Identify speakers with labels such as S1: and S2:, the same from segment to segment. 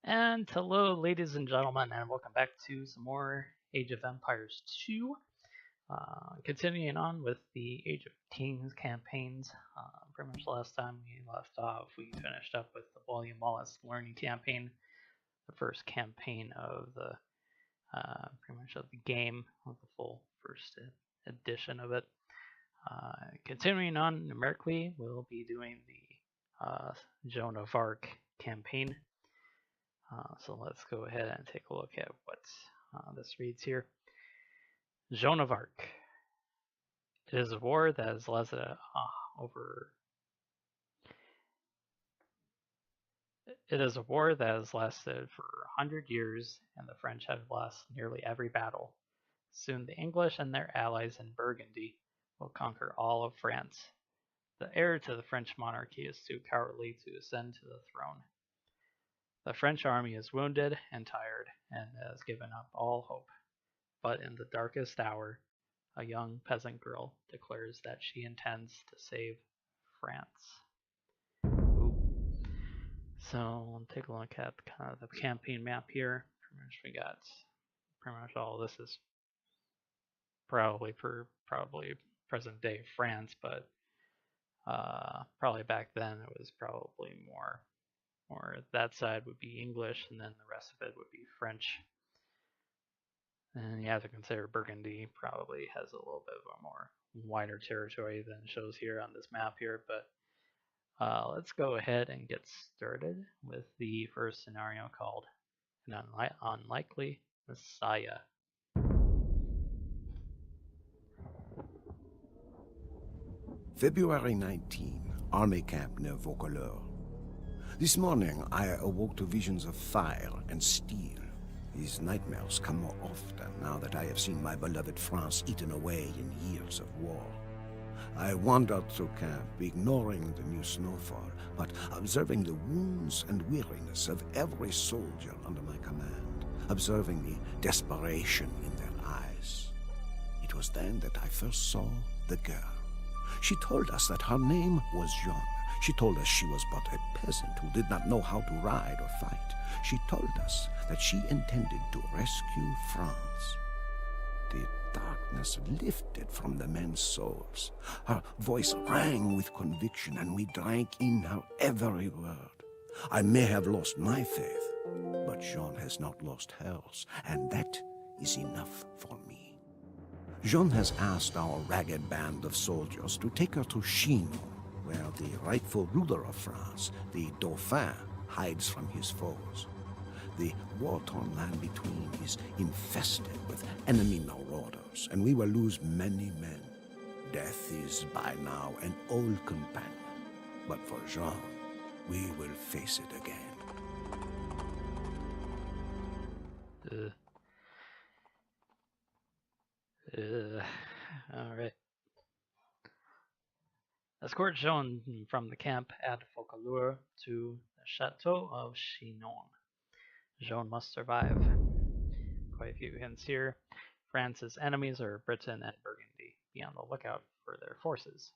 S1: And hello, ladies and gentlemen, and welcome back to some more Age of Empires 2. Continuing on with the Age of Kings campaigns. Pretty much last time we left off, we finished up with the William Wallace learning campaign, the first campaign of the pretty much of the game, of the full first edition of it. Continuing on numerically, we'll be doing the Joan of Arc campaign. So let's go ahead and take a look at what this reads here. Joan of Arc. It is a war that has lasted over. It is a war that has lasted for 100 years, and the French have lost nearly every battle. Soon the English and their allies in Burgundy will conquer all of France. The heir to the French monarchy is too cowardly to ascend to the throne. The French army is wounded and tired, and has given up all hope. But in the darkest hour, a young peasant girl declares that she intends to save France. Ooh. So we'll take a look at kind of the campaign map here. Pretty much we got pretty much all this is probably present day France, but probably back then it was probably more. Or that side would be English, and then the rest of it would be French. And you have to consider Burgundy probably has a little bit of a more wider territory than shows here on this map here. But let's go ahead and get started with the first scenario called An Unlikely Messiah.
S2: February 19, Army Camp near Vaucouleurs. This morning, I awoke to visions of fire and steel. These nightmares come more often now that I have seen my beloved France eaten away in years of war. I wandered through camp, ignoring the new snowfall, but observing the wounds and weariness of every soldier under my command, observing the desperation in their eyes. It was then that I first saw the girl. She told us that her name was Jeanne. She told us she was but a peasant who did not know how to ride or fight. She told us that she intended to rescue France. The darkness lifted from the men's souls. Her voice rang with conviction, and we drank in her every word. I may have lost my faith, but Jeanne has not lost hers, and that is enough for me. Jeanne has asked our ragged band of soldiers to take her to Chinon, where the rightful ruler of France, the Dauphin, hides from his foes. The war-torn land between is infested with enemy marauders, and we will lose many men. Death is by now an old companion, but for Jean, we will face it again.
S1: All right. Escort Jean from the camp at Vaucouleurs to the chateau of Chinon. Jean must survive. Quite a few hints here. France's enemies are Britain and Burgundy. Be on the lookout for their forces.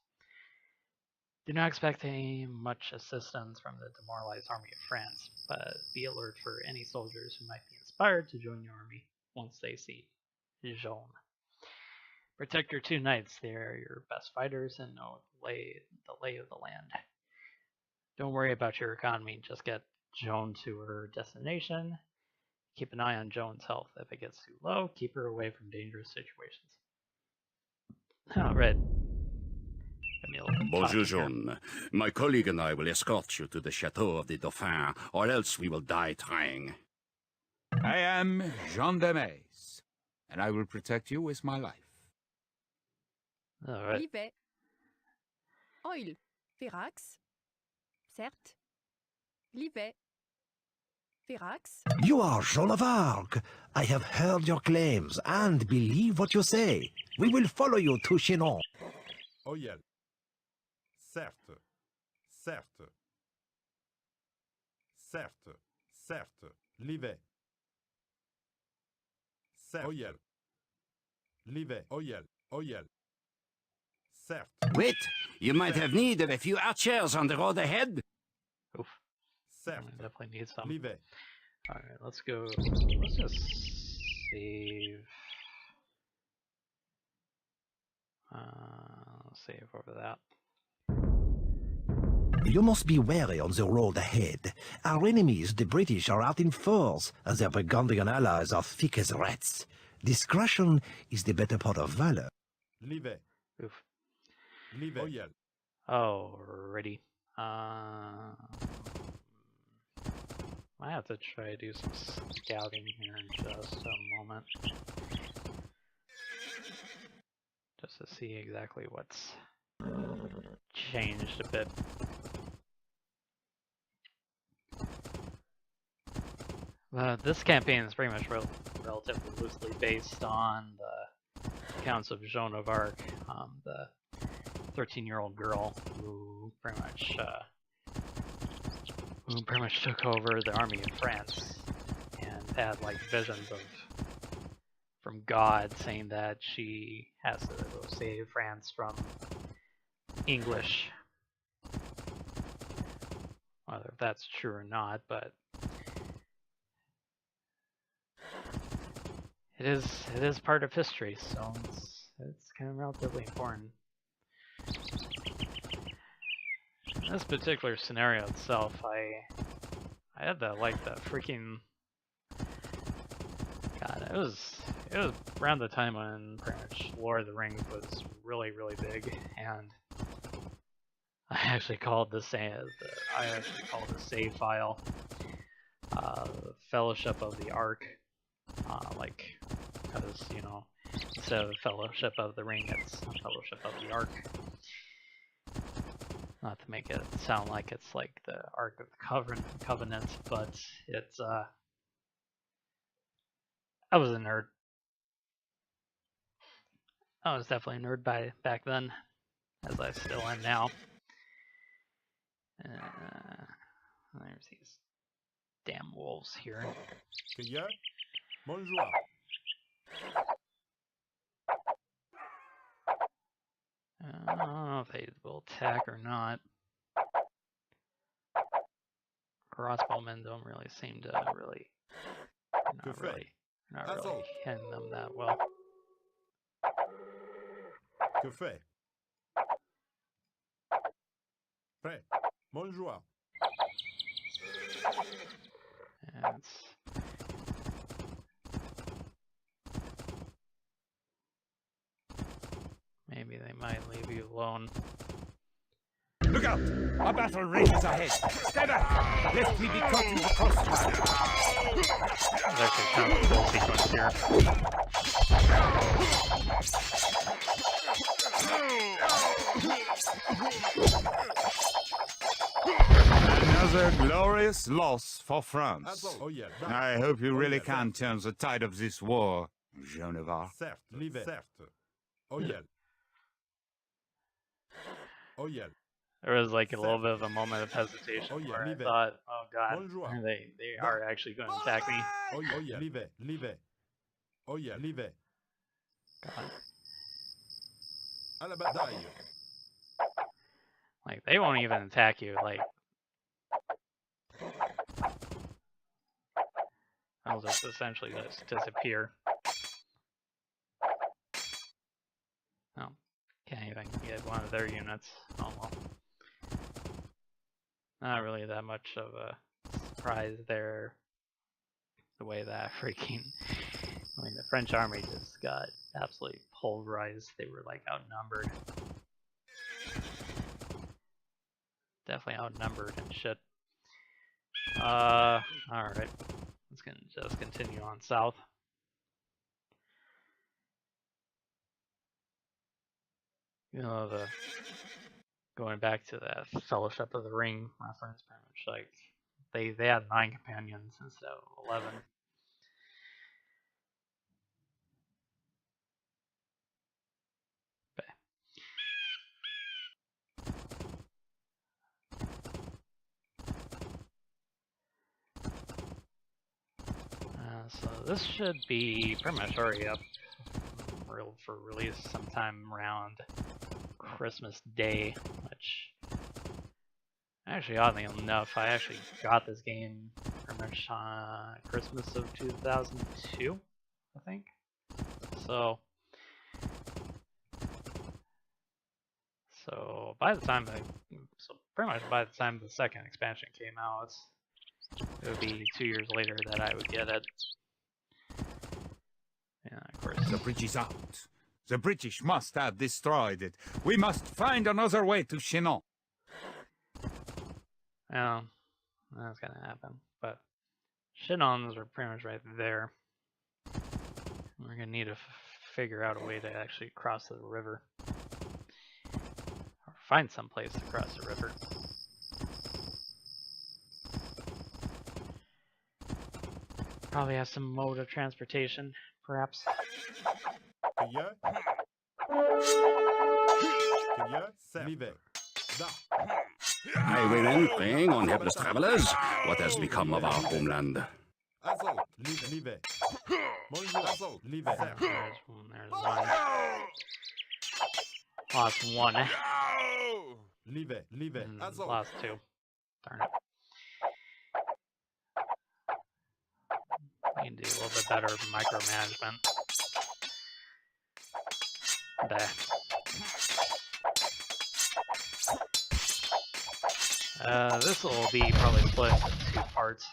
S1: Do not expect much assistance from the demoralized army of France, but be alert for any soldiers who might be inspired to join your army once they see Jean. Protect your two knights. They are your best fighters and know the lay of the land. Don't worry about your economy. Just get Joan to her destination. Keep an eye on Joan's health. If it gets too low, keep her away from dangerous situations. All right.
S3: Bonjour, Jean. My colleague and I will escort you to the chateau of the Dauphin, or else we will die trying.
S4: I am Jean de Maze, and I will protect you with my life.
S1: All right.
S5: Livet. Oil. Virax. Certes. Livet. Virax.
S6: You are Joan of Arc. I have heard your claims and believe what you say. We will follow you to Chinon.
S7: Oyel. Certes. Certes. Certes. Certes. Livet. Certes. Oyel. Livet. Oyel. Oyel. Certes.
S3: Wait, you might have need of a few archers on the road ahead.
S1: Oof.
S7: Certes.
S1: Definitely need some.
S7: Livet.
S1: Alright, let's go. Let's just save. Save over that.
S6: You must be wary on the road ahead. Our enemies, the British, are out in force, and their Burgundian allies are thick as rats. Discretion is the better part of valor.
S7: Livet.
S1: Oof.
S7: Livet. Oyel.
S1: Alrighty. I have to try to do some scouting here in just a moment. Just to see exactly what's changed a bit. This campaign is pretty much relatively loosely based on the accounts of Joan of Arc, the 13-year-old girl who pretty much took over the army of France and had like visions from God saying that she has to go save France from English. Whether if that's true or not, but it is part of history, so it's kind of relatively important. In this particular scenario itself, I had the freaking God. It was around the time when pretty much Lord of the Rings was really big, and I actually called the save file Fellowship of the Ark, because you know, instead of Fellowship of the Ring, it's Fellowship of the Ark. Not to make it sound like it's like the Ark of the Covenant, but it's I was a nerd. I was definitely a nerd back then, as I still am now. There's these damn wolves here.
S7: Cueilleur. Bonjour.
S1: I don't know if they will attack or not. Crossbowmen don't really seem to not really hitting them that well.
S7: Que fait? Prêt. Bonjour.
S1: And maybe they might leave you alone.
S4: Look out! Our battle rages ahead. Stay back, lest we be caught in the crossfire.
S1: There's actually kind of a cool sequence here.
S4: Another glorious loss for France. I hope you really can turn the tide of this war, Joan of Arc.
S7: Certes, Livet. Certes. Oyel. Oyel.
S1: There was like a little bit of a moment of hesitation where I thought, oh god, they are actually going to attack me.
S7: Oyel. Livet. Livet. Oyel. Livet.
S1: God.
S7: À la bataille.
S1: Like, they won't even attack you, like... They'll just essentially just disappear. Oh, can't even get one of their units. Oh well. Not really that much of a surprise there. The way that freaking... I mean, the French army just got absolutely pulverized. They were, like, outnumbered. Definitely outnumbered and shit. Alright. Let's just continue on south. You know, going back to that Fellowship of the Ring reference, pretty much like they had 9 companions instead of 11. So this should be pretty much already up for release sometime around Christmas Day, which actually, oddly enough, I actually got this game pretty much Christmas of 2002, I think. So by the time pretty much by the time the second expansion came out, it would be 2 years later that I would get it. Yeah, of course.
S4: The bridge is out. The British must have destroyed it. We must find another way to Chinon.
S1: Yeah, that's gonna happen. But Chinons are pretty much right there. We're gonna need to figure out a way to actually cross the river. Or find some place to cross the river. Probably have some mode of transportation, perhaps.
S7: Cueilleur. Cueilleur, certes. Livet. Da.
S3: Highwaymen preying on helpless travelers. What has become of our homeland?
S7: Assault. Livet. Bonjour. Assault. Livet. Certes.
S1: There's one. Lost one.
S7: Livet.
S1: And
S7: Assault.
S1: lost two. Darn it. We can do a little bit better micromanagement. There. This will be probably split into 2 parts.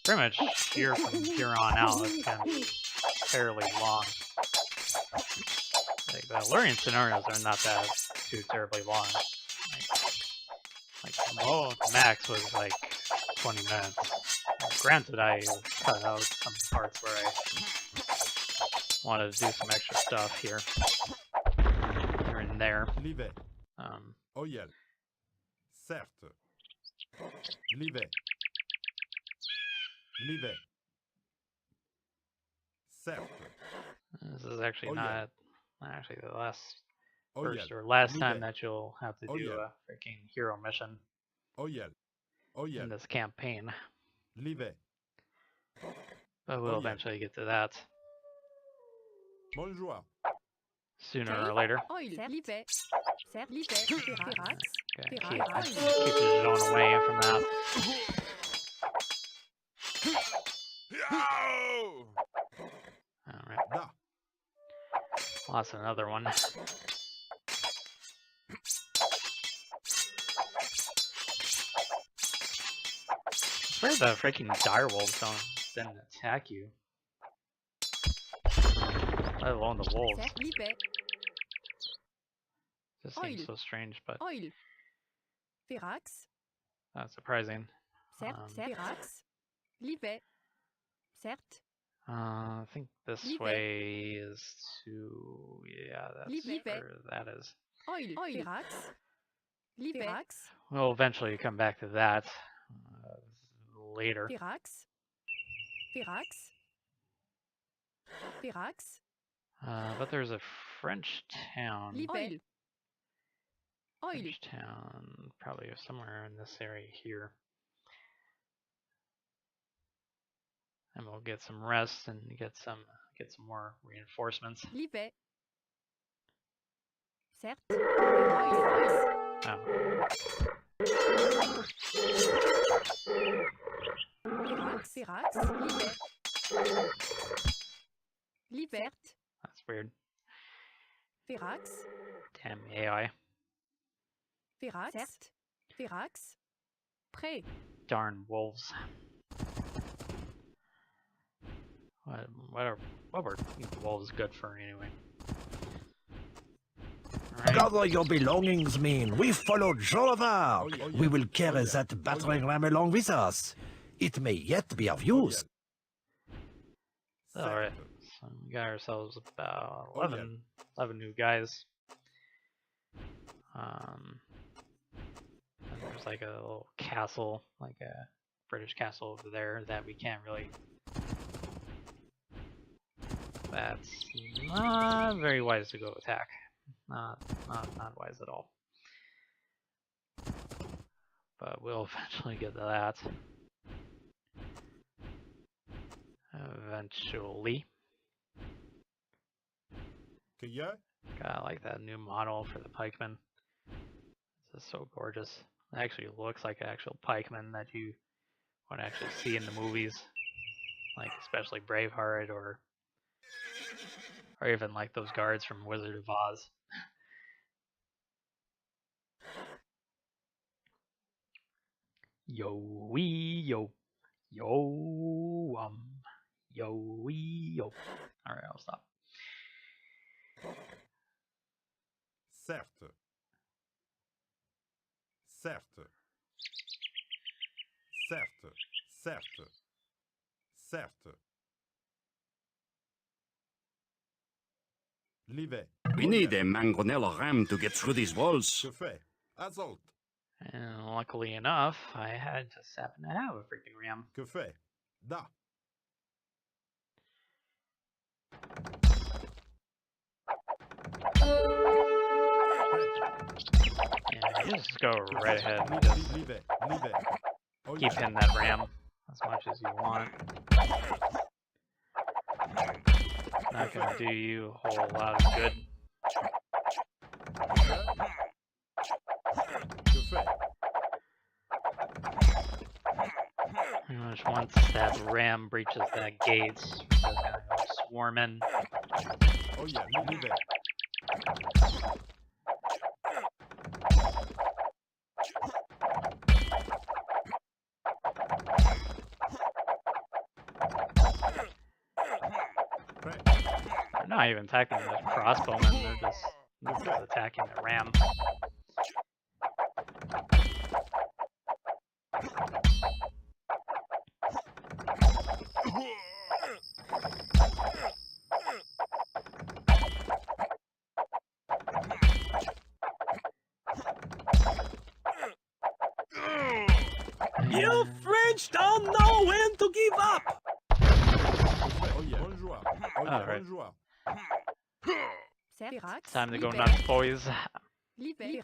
S1: Pretty much here from here on out, it's gonna be fairly long. Like the learning scenarios are not that too terribly long. Like max was like 20 minutes. Granted, I cut out some parts where I wanted to do some extra stuff here and there.
S7: Livet. Oyel. Certes. Livet. Certes.
S1: This is actually not actually the last first
S7: Oyel.
S1: or last time
S7: Livet.
S1: that you'll have to do a freaking hero mission in
S7: Oyel.
S1: this campaign.
S7: Livet.
S1: But we'll eventually get to that
S7: Bonjour.
S1: sooner or later.
S5: Oil. Livet. Certes. Livet. Verax.
S1: Okay, keep Chinon away from that. Alright,
S7: Da.
S1: lost another one. I swear the freaking direwolves didn't attack you. Let alone the wolves.
S5: Certes. Livet.
S1: Just seems so strange, but
S5: Oil. Verax.
S1: not surprising.
S5: Certes. Verax. Livet. Certes.
S1: I think this
S5: Livet.
S1: way is to... yeah, that's
S5: Livet.
S1: where that is.
S5: Oil. Verax. Livet. Verax.
S1: We'll eventually come back to that later.
S5: Verax. Verax. Verax.
S1: But there's a French town.
S5: Oil. Oil.
S1: French town, probably somewhere in this area here. And we'll get some rest and get some more reinforcements.
S5: Livet. Certes.
S1: Oh.
S5: Verax. Verax. Livet. Livet.
S1: That's weird.
S5: Verax.
S1: Damn AI.
S5: Verax. Certes. Verax. Prêt.
S1: Darn wolves. What were wolves good for anyway? Alright.
S6: Gather your belongings, men. We follow Joan of Arc. We will carry that battering ram along with us. It may yet be of use.
S1: Alright. So we got ourselves about 11 new guys. And there's like a little castle, like a British castle over there that we can't really... That's not very wise to go attack. Not wise at all. But we'll eventually get to that. Eventually.
S7: Cueilleur.
S1: God, I like that new model for the pikeman. This is so gorgeous. It actually looks like an actual pikeman that you would actually see in the movies, like especially Braveheart or even like those guards from Wizard of Oz. Yo wee yo, yo yo wee yo. All right, I'll stop.
S7: Certes. Certes. Certes. Certes. Certes. Livet.
S3: We need a mangonella ram to get through these walls.
S7: Que fait? Assault.
S1: And luckily enough, I had just happened to have a freaking ram.
S7: Que fait? Da.
S1: Yeah, you just go right ahead and just
S7: Livet. Livet. Oh,
S1: keep hitting that ram as much as you want. Not gonna do you a whole lot of good.
S7: Que fait?
S1: Pretty much once that ram breaches that gate, it's just gonna go swarming.
S7: Oh yeah, Livet.
S1: They're not even attacking the crossbowmen, they're just attacking the ram.
S6: You French don't know when to give up!
S7: Oh yeah, bonjour. Oh yeah,
S1: Alright.
S7: bonjour.
S5: Certes.
S1: Time to go
S5: Livet.
S1: nuts, boys.
S5: Livet.